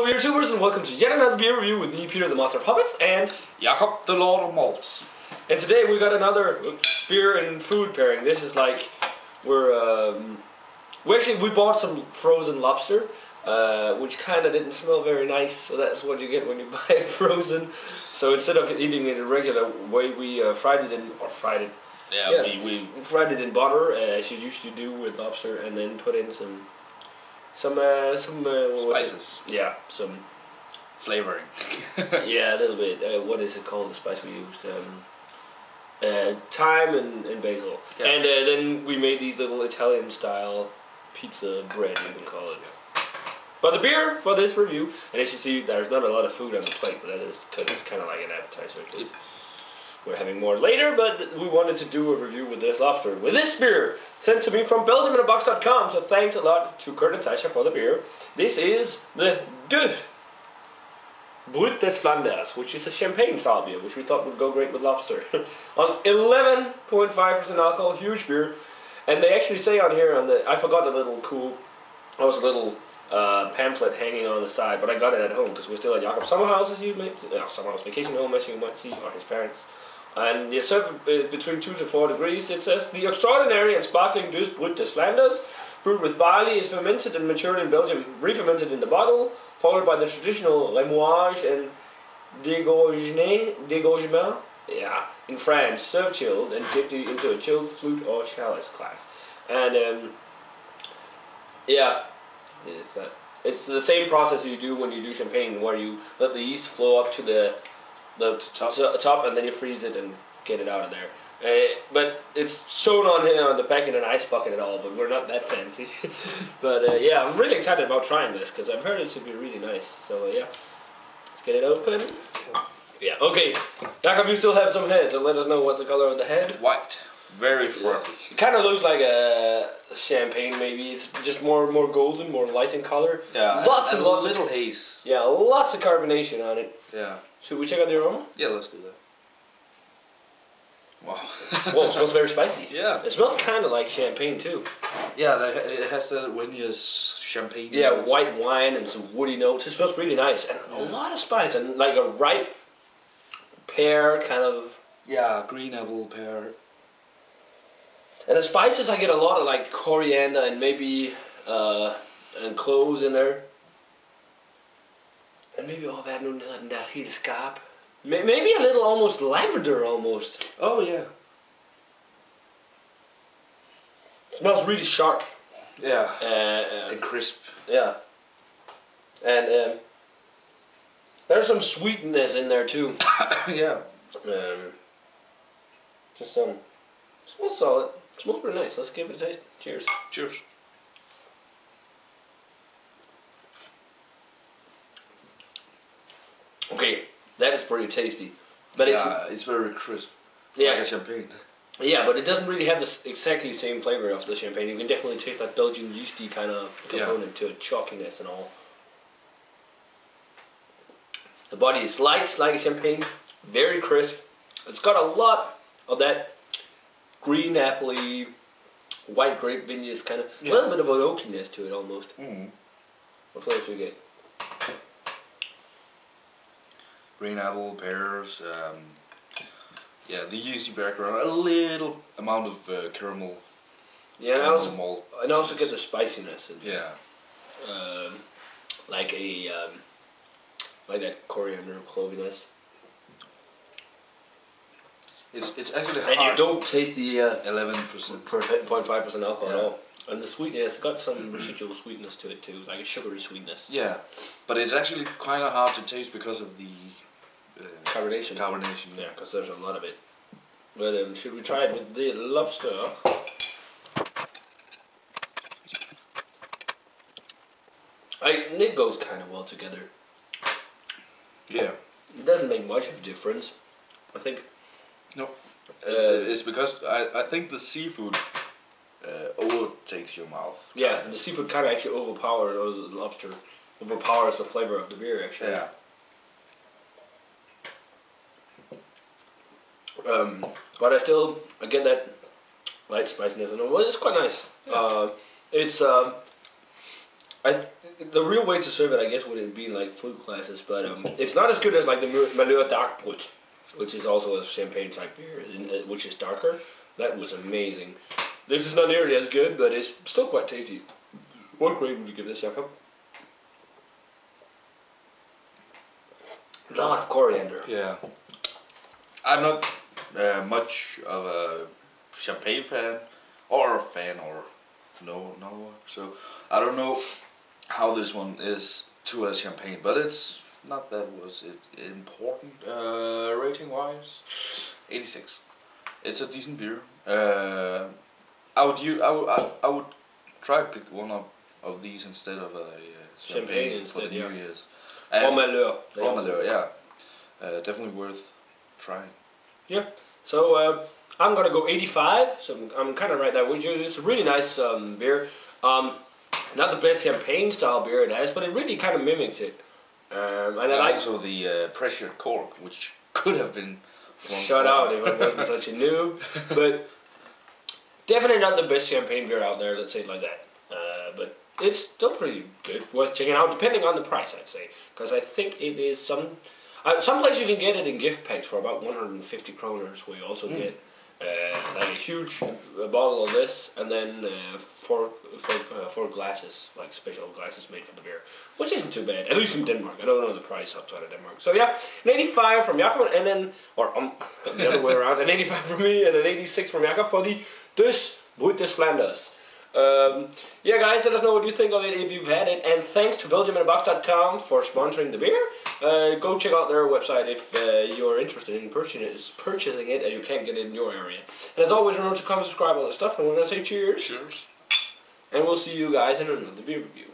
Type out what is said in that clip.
Hello YouTubers and welcome to yet another beer review with me, Peter the Master of Hobbits, and Jacob the Lord of Malts. And today we got another beer and food pairing. This is like, we bought some frozen lobster, which kind of didn't smell very nice, so that's what you get when you buy it frozen. So instead of eating it the regular way, we fried it in, we fried it in butter, as you usually do with lobster, and then put in some spices. Yeah, some flavoring. Yeah, a little bit. What is it called? The spice we used? Thyme and basil. Yeah. And then we made these little Italian style pizza bread, you can call it. But the beer for this review, and as you see, there's not a lot of food on the plate, but that is because it's kind of like an appetizer. We're having more later, but we wanted to do a review with this lobster. With this beer, sent to me from Belgium.box.com, so thanks a lot to Kurt and Tasha for the beer. This is the Deus Brut des Flandres, which is a champagne style beer, which we thought would go great with lobster. On 11.5% alcohol, huge beer. And they actually say on here, I forgot the little pamphlet hanging on the side, but I got it at home because we're still at Jacob's summer house, summer house vacation home, as you might see, or his parents. And you serve between 2 to 4 degrees. It says, the extraordinary and sparkling Deus Brut des Flandres, brewed with barley, is fermented and matured in Belgium, re-fermented in the bottle, followed by the traditional TMOH and dégorgement, in France, served chilled and dipped into a chilled flute or chalice glass. And it's the same process you do when you do champagne, where you let the yeast flow up to the top, and then you freeze it and get it out of there. But it's shown on here on the back in an ice bucket and all, but we're not that fancy. But yeah, I'm really excited about trying this because I've heard it should be really nice. So yeah, let's get it open. Yeah, okay. Jacob, you still have some head, so let us know what's the color of the head. White, very frothy. It kind of looks like a champagne, maybe. It's just more golden, more light in color. Yeah, lots and of little haze. Yeah, lots of carbonation on it. Yeah. Should we check out the aroma? Yeah, let's do that. Wow. Whoa, it smells very spicy. Yeah. It smells kind of like champagne too. Yeah, it has the champagne. Yeah, notes. White wine and some woody notes. It smells really nice and a lot of spice and like a ripe pear kind of. Yeah, green apple pear. And the spices, I get a lot of like coriander and maybe and cloves in there. And maybe all that helt skarp. Maybe a little almost lavender almost. Oh yeah. It smells really sharp. Yeah. And crisp. Yeah. And there's some sweetness in there too. Yeah. Just some. It smells solid. It smells pretty nice. Let's give it a taste. Cheers. Cheers. Okay, that is pretty tasty. But it's very crisp. Yeah. Like a champagne. Yeah, but it doesn't really have the exactly same flavor of the champagne. You can definitely taste that Belgian yeasty kind of component to it, chalkiness and all. The body is light like a champagne, very crisp. It's got a lot of that green appley, white grape vineyards kind of, a little bit of an oakiness to it almost. Mm. What flavors do you get? Green apple, pears, the yeasty background, a little amount of caramel. Yeah, and I also get the spiciness. And, yeah. Like that coriander cloviness. It's actually hard. And you don't taste the 11%. 0.5% alcohol at all. And the sweetness, got some residual sweetness to it too, like a sugary sweetness. Yeah, but it's actually kind of hard to taste because of the carbonation. Yeah, because there's a lot of it. But should we try it with the lobster? It goes kind of well together. Yeah. It doesn't make much of a difference, I think. No. It's because I think the seafood overtakes your mouth. Yeah, the seafood kind of actually overpowers, or the lobster overpowers the flavor of the beer actually. Yeah. But I get that light spiciness and it's quite nice. Yeah. It's The real way to serve it, I guess, would be in like flute glasses, but it's not as good as like the Malheur Dark Brut, which is also a champagne type beer, which is darker. That was amazing. This is not nearly as good, but it's still quite tasty. What grade would you give this, Jakob? A lot of coriander. Yeah. I'm not much of a champagne fan, or no, so I don't know how this one is to a champagne, but it's not that was it important rating wise. 86. It's a decent beer. I would try to pick one up of these instead of a champagne instead, for the New Year's. Or Malheur. Or Malheur, yeah. Definitely worth trying. Yeah. So I'm gonna go 85. So I'm kind of right there with you. It's a really nice beer. Not the best champagne style beer it has, but it really kind of mimics it. And I like also the pressured cork, which could have been shut out if I wasn't such a noob. But definitely not the best champagne beer out there. Let's say it like that. But it's still pretty good, worth checking out, depending on the price, I'd say. Because I think it is some place you can get it in gift packs for about 150 kroners, where you also get like a huge bottle of this, and then four glasses, like special glasses made for the beer, which isn't too bad, at least in Denmark. I don't know the price outside of Denmark. So yeah, an 85 from Jakob, and then, or the other way around, an 85 from me, and an 86 from Jakob for the Deus Brut des Flandres. Yeah, guys, let us know what you think of it if you've had it, and thanks to BelgiumInABox.com for sponsoring the beer. Go check out their website if you're interested in purchasing it and you can't get it in your area. And as always, remember to comment, subscribe, all that stuff, and we're going to say cheers. Cheers. And we'll see you guys in another beer review.